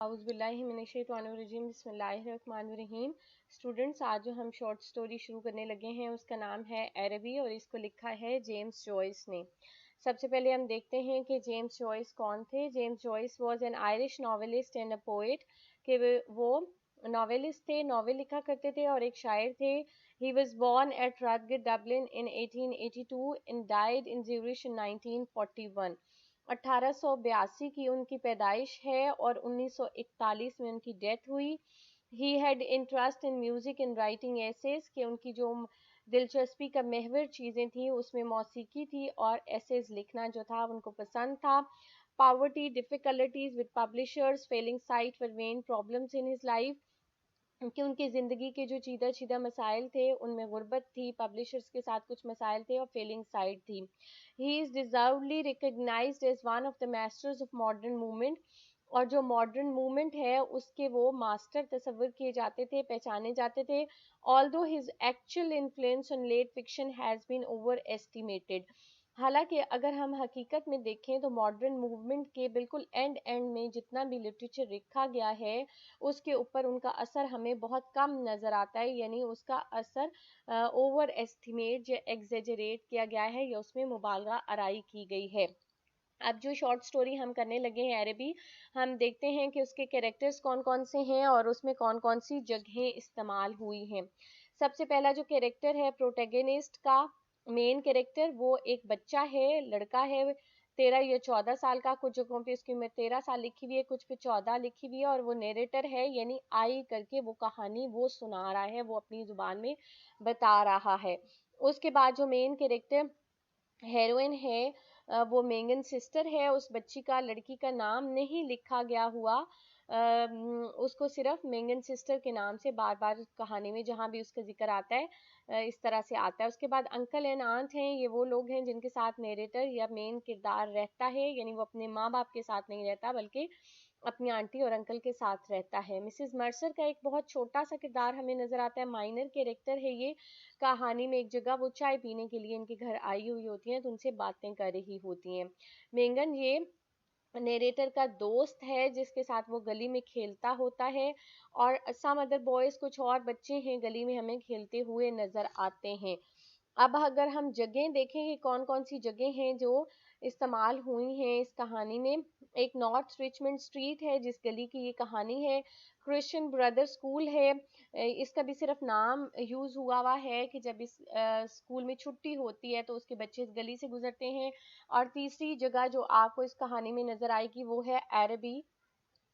اعوذ باللہ من الشیطان الرجیم بسم اللہ الرحمن الرحیم. اسٹوڈنٹس، آج جو ہم شارٹ سٹوری شروع کرنے لگے ہیں اس کا نام ہے عربی اور اس کو لکھا ہے جیمز جوائس نے. سب سے پہلے ہم دیکھتے ہیں کہ جیمز جوائس کون تھے. James Joyce was an Irish novelist and a poet. کہ وہ ناولسٹ تھے، ناول لکھا کرتے تھے اور ایک شاعر تھے. He was born at Radgate, Dublin in 1882 and died in Zurich in 1941. 1882 کی ان کی پیدائش ہے اور 1941 میں ان کی ڈیتھ ہوئی. He had interest in music and writing essays کہ ان کی جو دلچسپی کا محور چیزیں تھیں اس میں موسیقی تھی اور ایسیز لکھنا جو تھا ان کو پسند تھا. Poverty, difficulties with publishers, failing sight were main problems in his life. کہ ان کی زندگی کے جو چیدہ مسائل تھے ان میں غربت تھی، پبلشرز کے ساتھ کچھ مسائل تھے اور فیلنگ سائڈ تھی. He is deservedly recognized as one of the masters of modern movement. اور جو ماڈرن موومنٹ ہے اس کے وہ ماسٹر تصور کیے جاتے تھے، پہچانے جاتے تھے. Although his actual influence on late fiction has been overestimated. حالانکہ اگر ہم حقیقت میں دیکھیں تو ماڈرن موومنٹ کے بالکل اینڈ میں جتنا بھی لٹریچر لکھا گیا ہے اس کے اوپر ان کا اثر ہمیں بہت کم نظر آتا ہے، یعنی اس کا اثر اوور ایسٹیمیٹ یا ایگزیجریٹ کیا گیا ہے یا اس میں مبالغہ آرائی کی گئی ہے. اب جو شارٹ سٹوری ہم کرنے لگے ہیں عربی، ہم دیکھتے ہیں کہ اس کے کیریکٹرز کون کون سے ہیں اور اس میں کون کون سی جگہیں استعمال ہوئی ہیں. سب سے پہلا جو کیریکٹر ہے پروٹیگنسٹ کا مین کیریکٹر، وہ ایک بچہ ہے، لڑکا ہے 13 یا 14 سال کا. کچھ جگہوں پہ اس کی عمر 13 سال لکھی ہوئی ہے، کچھ پہ 14 لکھی ہوئی ہے. اور وہ نیریٹر ہے، یعنی آئی کر کے وہ کہانی وہ سنا رہا ہے، وہ اپنی زبان میں بتا رہا ہے. اس کے بعد جو مین کیریکٹر ہیروئن ہے وہ مینگن سسٹر ہے. اس بچی کا، لڑکی کا نام نہیں لکھا گیا ہوا، اس کو صرف مینگن سسٹر کے نام سے بار بار کہانی میں جہاں بھی اس کا ذکر آتا ہے اس طرح سے آتا ہے. اس کے بعد انکل اینڈ آنٹ ہیں، یہ وہ لوگ ہیں جن کے ساتھ نیریٹر یا مین کردار رہتا ہے، یعنی وہ اپنے ماں باپ کے ساتھ نہیں رہتا بلکہ اپنی آنٹی اور انکل کے ساتھ رہتا ہے. مسز مرسر کا ایک بہت چھوٹا سا کردار ہمیں نظر آتا ہے، مائنر کیریکٹر ہے یہ. کہانی میں ایک جگہ وہ چائے پینے کے لیے ان کے گھر آئی ہوئی ہوتی ہیں تو ان سے باتیں کر رہی ہوتی ہیں. مینگن یہ نیریٹر کا دوست ہے جس کے ساتھ وہ گلی میں کھیلتا ہوتا ہے، اور سم ادر بوائز، کچھ اور بچے ہیں گلی میں ہمیں کھیلتے ہوئے نظر آتے ہیں. اب اگر ہم جگہیں دیکھیں کہ کون کون سی جگہیں ہیں جو استعمال ہوئی ہیں اس کہانی میں. ایک نارتھ ریچمنڈ اسٹریٹ ہے جس گلی کی یہ کہانی ہے. کرسچین بردر اسکول ہے، اس کا بھی صرف نام یوز ہوا ہے کہ جب اس اسکول میں چھٹی ہوتی ہے تو اس کے بچے اس گلی سے گزرتے ہیں. اور تیسری جگہ جو آپ کو اس کہانی میں نظر آئے گی وہ ہے عربی،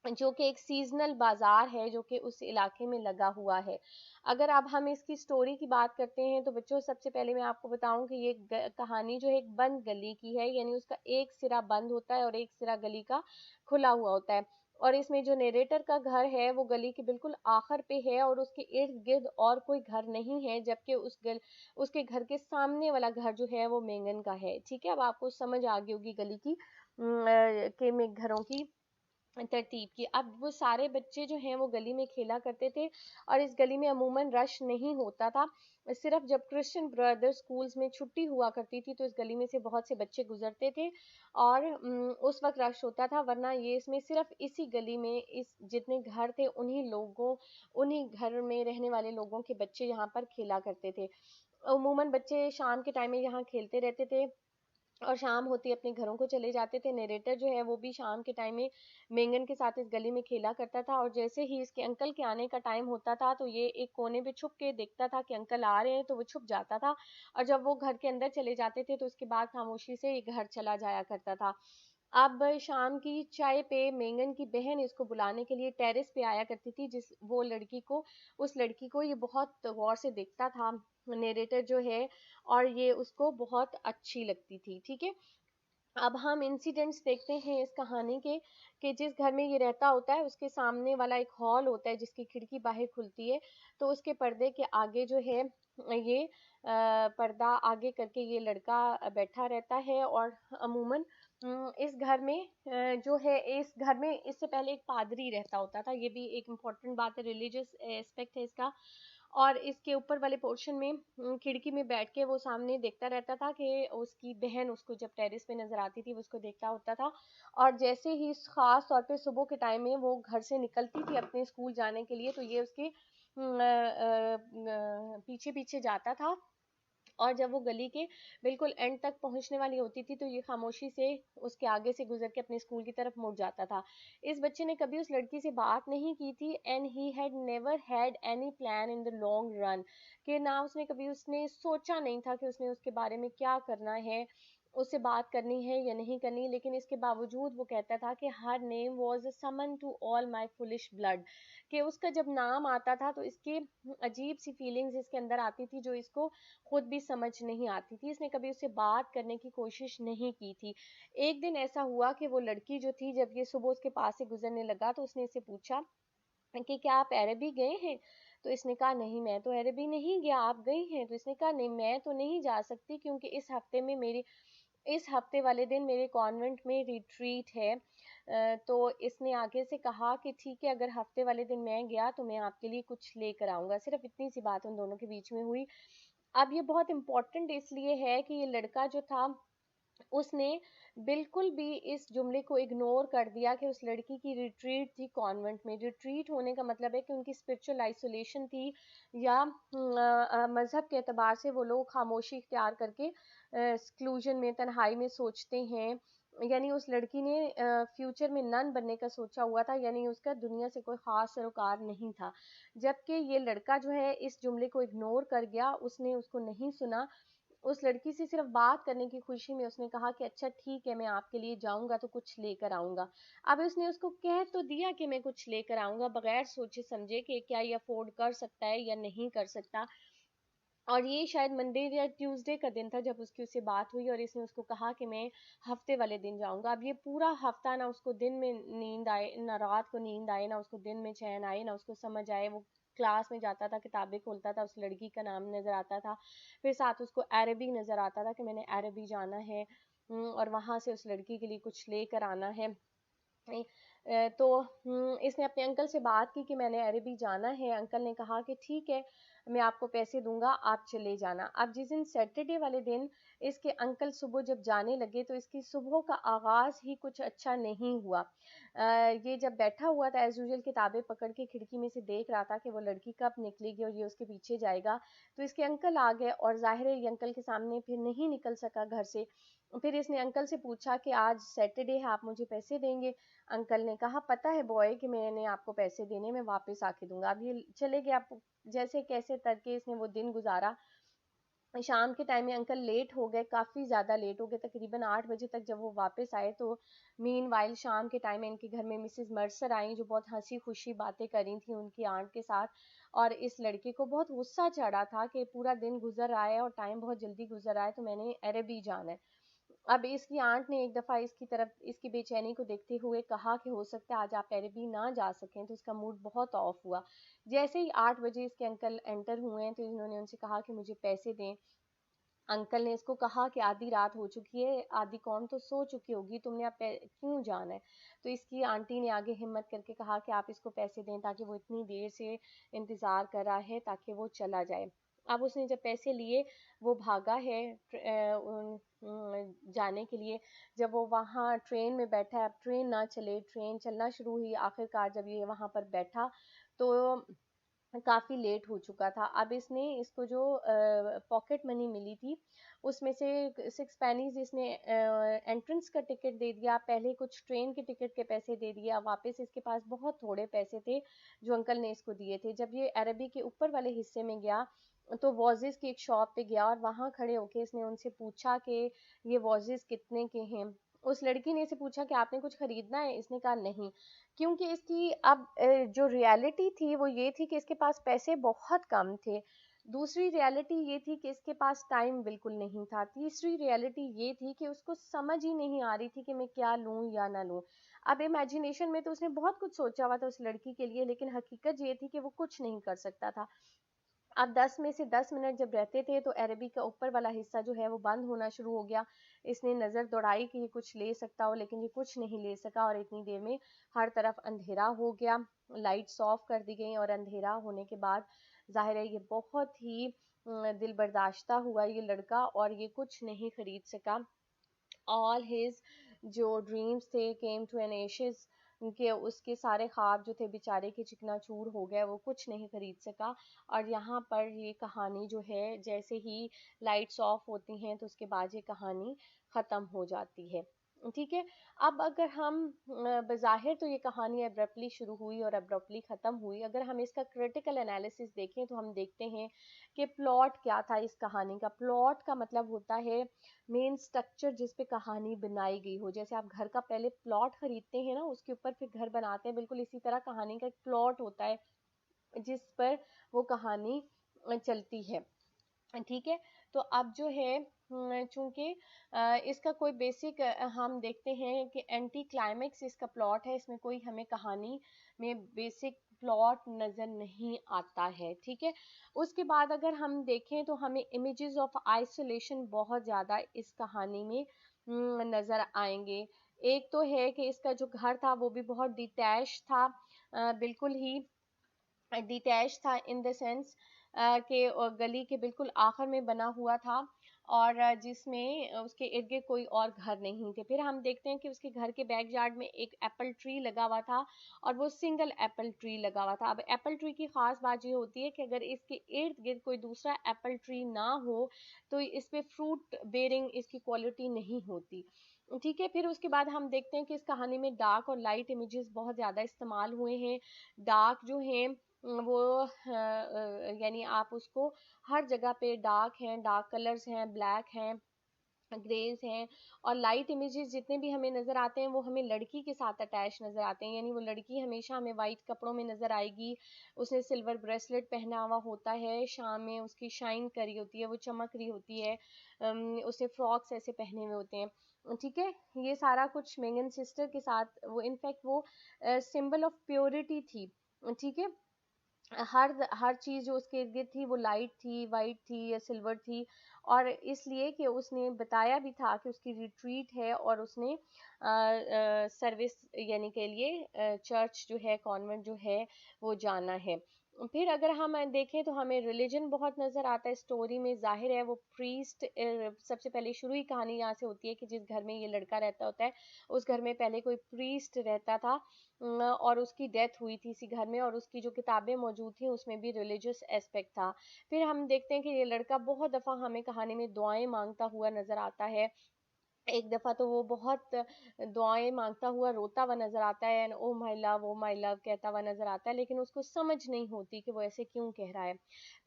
جو کہ ایک سیزنل بازار ہے جو کہ اس علاقے میں لگا ہوا ہے. اگر اب ہم اس کی سٹوری کی بات کرتے ہیں تو بچوں سب سے پہلے میں آپ کو بتاؤں کہ یہ کہانی جو ہے ایک بند گلی کی ہے، یعنی اس کا ایک سرا بند ہوتا ہے اور ایک سرا گلی کا کھلا ہوا ہوتا ہے. اور اس میں جو نیریٹر کا گھر ہے وہ گلی کے بالکل آخر پہ ہے اور اس کے ارد گرد اور کوئی گھر نہیں ہے، جبکہ اس کے گھر کے سامنے والا گھر جو ہے وہ مینگن کا ہے. ٹھیک ہے، اب آپ کو سمجھ آ گئی ہوگی گلی کی کہ میں گھروں کی ترتیب کی. اب وہ سارے بچے جو ہیں وہ گلی میں کھیلا کرتے تھے اور اس گلی میں عموماً رش نہیں ہوتا تھا. صرف جب کرسچین بردر سکولز میں چھٹی ہوا کرتی تھی تو اس گلی میں سے بہت سے بچے گزرتے تھے اور اس وقت رش ہوتا تھا، ورنہ یہ اس میں صرف اسی گلی میں جتنے گھر تھے انہی گھر میں رہنے والے لوگوں کے بچے یہاں پر کھیلا کرتے تھے. عموماً بچے شام کے ٹائم میں یہاں کھیلتے رہتے تھے اور شام ہوتی اپنے گھروں کو چلے جاتے تھے. نیریٹر جو ہے وہ بھی شام کے ٹائم میں مینگن کے ساتھ اس گلی میں کھیلا کرتا تھا، اور جیسے ہی اس کے انکل کے آنے کا ٹائم ہوتا تھا تو یہ ایک کونے پہ چھپ کے دیکھتا تھا کہ انکل آ رہے ہیں تو وہ چھپ جاتا تھا، اور جب وہ گھر کے اندر چلے جاتے تھے تو اس کے بعد خاموشی سے یہ گھر چلا جایا کرتا تھا. اب شام کی چائے پہ مینگن کی بہن اس کو بلانے کے لیے ٹیرس پہ آیا کرتی تھی، اس لڑکی کو یہ بہت غور سے دیکھتا تھا نیریٹر جو ہے، اور یہ اس کو بہت اچھی لگتی تھی. ٹھیک ہے، اب ہم انسیڈنٹس دیکھتے ہیں اس کہانی کے کہ جس گھر میں یہ رہتا ہوتا ہے اس کے سامنے والا ایک ہال ہوتا ہے جس کی کھڑکی باہر کھلتی ہے، تو اس کے پردے کے آگے جو ہے یہ پردہ آگے کر کے یہ لڑکا بیٹھا رہتا ہے. اور عموماً اس گھر میں جو ہے اس گھر میں اس سے پہلے ایک پادری رہتا ہوتا تھا. یہ بھی ایک امپورٹنٹ بات ہے، ریلیجیس اسپیکٹ ہے اس کا. اور اس کے اوپر والے پورشن میں کھڑکی میں بیٹھ کے وہ سامنے دیکھتا رہتا تھا کہ اس کی بہن اس کو جب ٹیرس پہ نظر آتی تھی وہ اس کو دیکھتا ہوتا تھا. اور جیسے ہی خاص طور پہ صبح کے ٹائم میں وہ گھر سے نکلتی تھی اپنے اسکول جانے کے لیے تو یہ اس کے پیچھے پیچھے جاتا تھا. اور جب وہ گلی کے بالکل اینڈ تک پہنچنے والی ہوتی تھی تو یہ خاموشی سے اس کے آگے سے گزر کے اپنے اسکول کی طرف مڑ جاتا تھا. اس بچے نے کبھی اس لڑکی سے بات نہیں کی تھی and he had never had any plan in the long run, کہ نہ اس نے کبھی اس نے سوچا نہیں تھا کہ اس نے اس کے بارے میں کیا کرنا ہے, اس سے بات کرنی ہے یا نہیں کرنی. لیکن اس کے باوجود وہ کہتا تھا کہ her name was a summon to all my foolish blood, کہ اس کا جب نام آتا تھا تو اس کی عجیب سی فیلنگز اس کے اندر آتی تھی جو اس کو خود بھی سمجھ نہیں آتی تھی. اس نے کبھی اس سے بات کرنے کی کوشش نہیں کی تھی. ایک دن ایسا ہوا کہ وہ لڑکی جو تھی جب یہ صبح اس کے پاس سے گزرنے لگا تو اس نے اسے پوچھا کہ کیا آپ عربی گئے ہیں؟ تو اس نے کہا نہیں میں تو عربی نہیں گیا, آپ گئی ہیں؟ تو اس نے کہا نہیں میں تو نہیں جا سکتی کیونکہ اس ہفتے والے دن میرے کانوینٹ میں ریٹریٹ ہے. تو اس نے آگے سے کہا کہ ٹھیک ہے اگر ہفتے والے دن میں گیا تو میں آپ کے لیے کچھ لے کر آؤں گا. صرف اتنی سی بات ان دونوں کے بیچ میں ہوئی. اب یہ بہت امپورٹنٹ اس لیے ہے کہ یہ لڑکا جو تھا اس نے بالکل بھی اس جملے کو اگنور کر دیا کہ اس لڑکی کی ریٹریٹ تھی کانوینٹ میں. ریٹریٹ ہونے کا مطلب ہے کہ ان کی اسپرچل آئسولیشن تھی یا مذہب کے اعتبار سے وہ لوگ خاموشی اختیار کر کے سیکلوژن میں تنہائی میں سوچتے ہیں. یعنی اس لڑکی نے فیوچر میں نن بننے کا سوچا ہوا تھا, یعنی اس کا دنیا سے کوئی خاص سروکار نہیں تھا. جبکہ یہ لڑکا جو ہے اس جملے کو اگنور کر گیا, اس نے اس کو نہیں سنا. اس لڑکی سے صرف بات کرنے کی خوشی میں اس نے کہا کہ اچھا ٹھیک ہے میں آپ کے لیے جاؤں گا تو کچھ لے کر آؤں گا. اب اس نے اس کو کہہ تو دیا کہ میں کچھ لے کر آؤں گا بغیر سوچے سمجھے کہ کیا یہ افورڈ کر سکتا ہے یا نہیں کر سکتا. اور یہ شاید منڈے یا ٹیوزڈے کا دن تھا جب اس کی اس سے بات ہوئی اور اس نے اس کو کہا کہ میں ہفتے والے دن جاؤں گا. اب یہ پورا ہفتہ نہ اس کو دن میں نیند آئے, نہ رات کو نیند آئے, نہ اس کو دن میں چین آئے, نہ اس کو سمجھ آئے. وہ کلاس میں جاتا تھا, کتابیں کھولتا تھا, اس لڑکی کا نام نظر آتا تھا, پھر ساتھ اس کو عربی نظر آتا تھا کہ میں نے عربی جانا ہے اور وہاں سے اس لڑکی کے لیے کچھ لے کر آنا ہے. تو اس نے اپنے انکل سے بات کی کہ میں نے عربی جانا ہے. انکل نے کہا کہ ٹھیک ہے میں آپ کو پیسے دوں گا, آپ چلے جانا. اب جس دن سیٹرڈے والے دن اس کے انکل صبح جب جانے لگے تو اس کی صبح کا آغاز ہی کچھ اچھا نہیں ہوا. یہ جب بیٹھا ہوا تھا ایز یوزول کتابیں پکڑ کے کھڑکی میں سے دیکھ رہا تھا کہ وہ لڑکی کب نکلے گی اور یہ اس کے پیچھے جائے گا, تو اس کے انکل آ گئے اور ظاہر ہے یہ انکل کے سامنے پھر نہیں نکل سکا گھر سے. پھر اس نے انکل سے پوچھا کہ آج سیٹرڈے ہے آپ مجھے پیسے دیں گے؟ انکل نے کہا پتہ ہے بوائے کہ میں نے آپ کو پیسے دینے, میں واپس آ کے دوں گا. اب یہ چلے گئے. آپ جیسے کیسے تر کے اس نے وہ دن گزارا. شام کے ٹائم میں انکل لیٹ ہو گئے, کافی زیادہ لیٹ ہو گئے, تقریباً 8 بجے تک جب وہ واپس آئے تو مین وائل شام کے ٹائم میں ان کے گھر میں مسز مرسر آئیں جو بہت ہنسی خوشی باتیں کری تھیں ان کی آنٹ کے ساتھ. اور اس لڑکے کو بہت غصہ چڑھا تھا کہ پورا دن گزر رہا ہے اور ٹائم بہت جلدی گزر رہا ہے تو میں نے عربی جانا ہے. اب اس کی آنٹ نے ایک دفعہ اس کی طرف اس کی بے چینی کو دیکھتے ہوئے کہا کہ ہو سکتا ہے آج آپ عربی نہ جا سکیں, تو اس کا موڈ بہت آف ہوا. جیسے ہی 8 بجے اس کے انکل انٹر ہوئے ہیں تو انہوں نے ان سے کہا کہ مجھے پیسے دیں. انکل نے اس کو کہا کہ آدھی رات ہو چکی ہے, آدھی قوم تو سو چکی ہوگی, تم نے اب کیوں جانا ہے؟ تو اس کی آنٹی نے آگے ہمت کر کے کہا کہ آپ اس کو پیسے دیں تاکہ وہ اتنی دیر سے انتظار کر رہا ہے تاکہ وہ چلا جائے. اب اس نے جب پیسے لیے وہ بھاگا ہے جانے کے لیے. جب وہ وہاں ٹرین میں بیٹھا ہے, اب ٹرین نہ چلے, ٹرین چلنا شروع ہوئی. آخر کار جب یہ وہاں پر بیٹھا تو کافی لیٹ ہو چکا تھا. اب اس نے اس کو جو پاکٹ منی ملی تھی اس میں سے 6 پینیز اس نے انٹرنس کا ٹکٹ دے دیا, پہلے کچھ ٹرین کے ٹکٹ کے پیسے دے دیا, واپس اس کے پاس بہت تھوڑے پیسے تھے جو انکل نے اس کو دیے تھے. جب یہ عربی کے اوپر والے حصے میں گیا تو وازز کی ایک شاپ پہ گیا اور وہاں کھڑے ہو کے اس نے ان سے پوچھا کہ یہ وازز کتنے کے ہیں. اس لڑکی نے اسے پوچھا کہ آپ نے کچھ خریدنا ہے؟ اس نے کہا نہیں, کیونکہ اس کی اب جو ریالٹی تھی وہ یہ تھی کہ اس کے پاس پیسے بہت کم تھے. دوسری ریالٹی یہ تھی کہ اس کے پاس ٹائم بالکل نہیں تھا. تیسری ریالٹی یہ تھی کہ اس کو سمجھ ہی نہیں آ رہی تھی کہ میں کیا لوں یا نہ لوں. اب امیجینیشن میں تو اس نے بہت کچھ سوچا ہوا تھا اس لڑکی کے لیے, لیکن حقیقت یہ تھی کہ وہ کچھ نہیں کر سکتا تھا. اب 10 میں سے 10 منٹ جب رہتے تھے تو عربی کا اوپر والا حصہ جو ہے وہ بند ہونا شروع ہو گیا. اس نے نظر دوڑائی کہ یہ کچھ لے سکتا ہو, لیکن یہ کچھ نہیں لے سکا اور اتنی دیر میں ہر طرف اندھیرا ہو گیا. لائٹس آف کر دی گئیں اور اندھیرا ہونے کے بعد ظاہر ہے یہ بہت ہی دل برداشتہ ہوا یہ لڑکا اور یہ کچھ نہیں خرید سکا. all his جو ڈریمز تھے came to an ashes کہ اس کے سارے خواب جو تھے بیچارے کے چکنا چور ہو گئے, وہ کچھ نہیں خرید سکا. اور یہاں پر یہ کہانی جو ہے جیسے ہی لائٹس آف ہوتی ہیں تو اس کے بعد یہ کہانی ختم ہو جاتی ہے. ٹھیک ہے, اب اگر ہم بظاہر تو یہ کہانی ابرپٹلی شروع ہوئی اور ابرپٹلی ختم ہوئی, اگر ہم اس کا کریٹیکل انالیسس دیکھیں تو ہم دیکھتے ہیں کہ پلاٹ کیا تھا اس کہانی کا. پلاٹ کا مطلب ہوتا ہے مین سٹرکچر جس پہ کہانی بنائی گئی ہو. جیسے آپ گھر کا پہلے پلاٹ خریدتے ہیں نا, اس کے اوپر پھر گھر بناتے ہیں, بالکل اسی طرح کہانی کا ایک پلاٹ ہوتا ہے جس پر وہ کہانی چلتی ہے. ٹھیک ہے, تو اب جو ہے چونکہ اس کا کوئی بیسک ہم دیکھتے ہیں کہ اینٹی کلائمیکس اس کا پلاٹ ہے, اس میں کوئی ہمیں کہانی میں بیسک پلاٹ نظر نہیں آتا ہے. ٹھیک ہے, اس کے بعد اگر ہم دیکھیں تو ہمیں امیجز آف آئسولیشن بہت زیادہ اس کہانی میں نظر آئیں گے. ایک تو ہے کہ اس کا جو گھر تھا وہ بھی بہت ڈیٹیچ تھا, بالکل ہی ڈیٹیچ تھا ان دا سینس کہ گلی کے بالکل آخر میں بنا ہوا تھا اور جس میں اس کے ارد گرد کوئی اور گھر نہیں تھے. پھر ہم دیکھتے ہیں کہ اس کے گھر کے بیک یارڈ میں ایک ایپل ٹری لگا ہوا تھا اور وہ سنگل ایپل ٹری لگا ہوا تھا. اب ایپل ٹری کی خاص بات یہ ہوتی ہے کہ اگر اس کے ارد گرد کوئی دوسرا ایپل ٹری نہ ہو تو اس پہ فروٹ بیئرنگ اس کی کوالٹی نہیں ہوتی. ٹھیک ہے, پھر اس کے بعد ہم دیکھتے ہیں کہ اس کہانی میں ڈارک اور لائٹ امیجز بہت زیادہ استعمال ہوئے ہیں. ڈارک جو ہیں وہ یعنی آپ اس کو ہر جگہ پہ ڈارک ہیں, ڈارک کلرز ہیں, بلیک ہیں, گریز ہیں. اور لائٹ امیجز جتنے بھی ہمیں نظر آتے ہیں وہ ہمیں لڑکی کے ساتھ اٹیچ نظر آتے ہیں, یعنی وہ لڑکی ہمیشہ ہمیں وائٹ کپڑوں میں نظر آئے گی, اس نے سلور بریسلیٹ پہنا ہوا ہوتا ہے, شام میں اس کی شائن کری ہوتی ہے, وہ چمک رہی ہوتی ہے, اس نے فراکس ایسے پہنے ہوئے ہوتے ہیں. ٹھیک ہے, یہ سارا کچھ میگن سسٹر کے ساتھ وہ انفیکٹ وہ سمبل آف پیورٹی تھی. ٹھیک ہے, ہر چیز جو اس کے ارد گرد تھی وہ لائٹ تھی, وائٹ تھی یا سلور تھی, اور اس لیے کہ اس نے بتایا بھی تھا کہ اس کی ریٹریٹ ہے اور اس نے سروس یعنی کے لیے چرچ جو ہے, کانوینٹ جو ہے وہ جانا ہے. پھر اگر ہم دیکھیں تو ہمیں ریلیجن بہت نظر آتا ہے اسٹوری میں. ظاہر ہے وہ پریسٹ, سب سے پہلے شروعی کہانی یہاں سے ہوتی ہے کہ جس گھر میں یہ لڑکا رہتا ہوتا ہے اس گھر میں پہلے کوئی پریسٹ رہتا تھا اور اس کی ڈیتھ ہوئی تھی اسی گھر میں, اور اس کی جو کتابیں موجود تھیں اس میں بھی ریلیجس اسپیکٹ تھا. پھر ہم دیکھتے ہیں کہ یہ لڑکا بہت دفعہ ہمیں کہانی میں دعائیں مانگتا ہوا نظر آتا ہے. ایک دفعہ تو وہ بہت دعائیں مانگتا ہوا روتا ہوا نظر آتا ہے, او مائی لو, او مائی لو کہتا ہوا نظر آتا ہے, لیکن اس کو سمجھ نہیں ہوتی کہ وہ ایسے کیوں کہہ رہا ہے.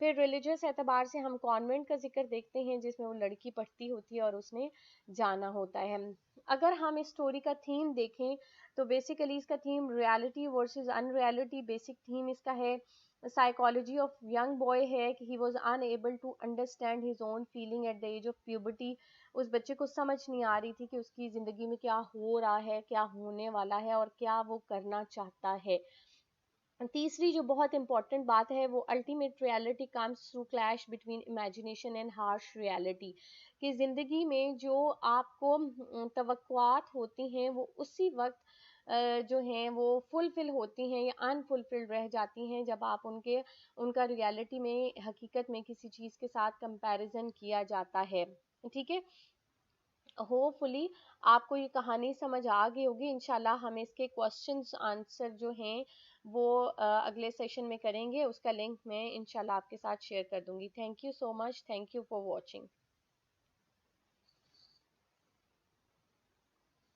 پھر ریلیجس اعتبار سے ہم کانوینٹ کا ذکر دیکھتے ہیں جس میں وہ لڑکی پڑھتی ہوتی ہے اور اس نے جانا ہوتا ہے. اگر ہم اس اسٹوری کا تھیم دیکھیں تو بیسیکلی اس کا theme reality versus unreality, basic theme اس کا ہے. سائیکالوجی آف ینگ بوائے ہے کہ he was unable to understand his own feeling at the age of puberty. اس بچے کو سمجھ نہیں آ رہی تھی کہ اس کی زندگی میں کیا ہو رہا ہے, کیا ہونے والا ہے اور کیا وہ کرنا چاہتا ہے. تیسری جو بہت امپورٹنٹ بات ہے وہ ultimate reality comes through clash between imagination and harsh reality, کہ زندگی میں جو آپ کو توقعات ہوتی ہیں وہ اسی وقت جو ہیں وہ فلفل ہوتی ہیں یا انفلفل رہ جاتی ہیں جب آپ ان کا ریالٹی میں حقیقت میں کسی چیز کے ساتھ کمپیریزن کیا جاتا ہے. ٹھیک ہے, ہوپ فلی آپ کو یہ کہانی سمجھ آ گئی ہوگی. انشاءاللہ ہم اس کے کوسچنز آنسر جو ہیں وہ اگلے سیشن میں کریں گے, اس کا لنک میں انشاءاللہ آپ کے ساتھ شیئر کر دوں گی. Thank you so much, thank you for watching.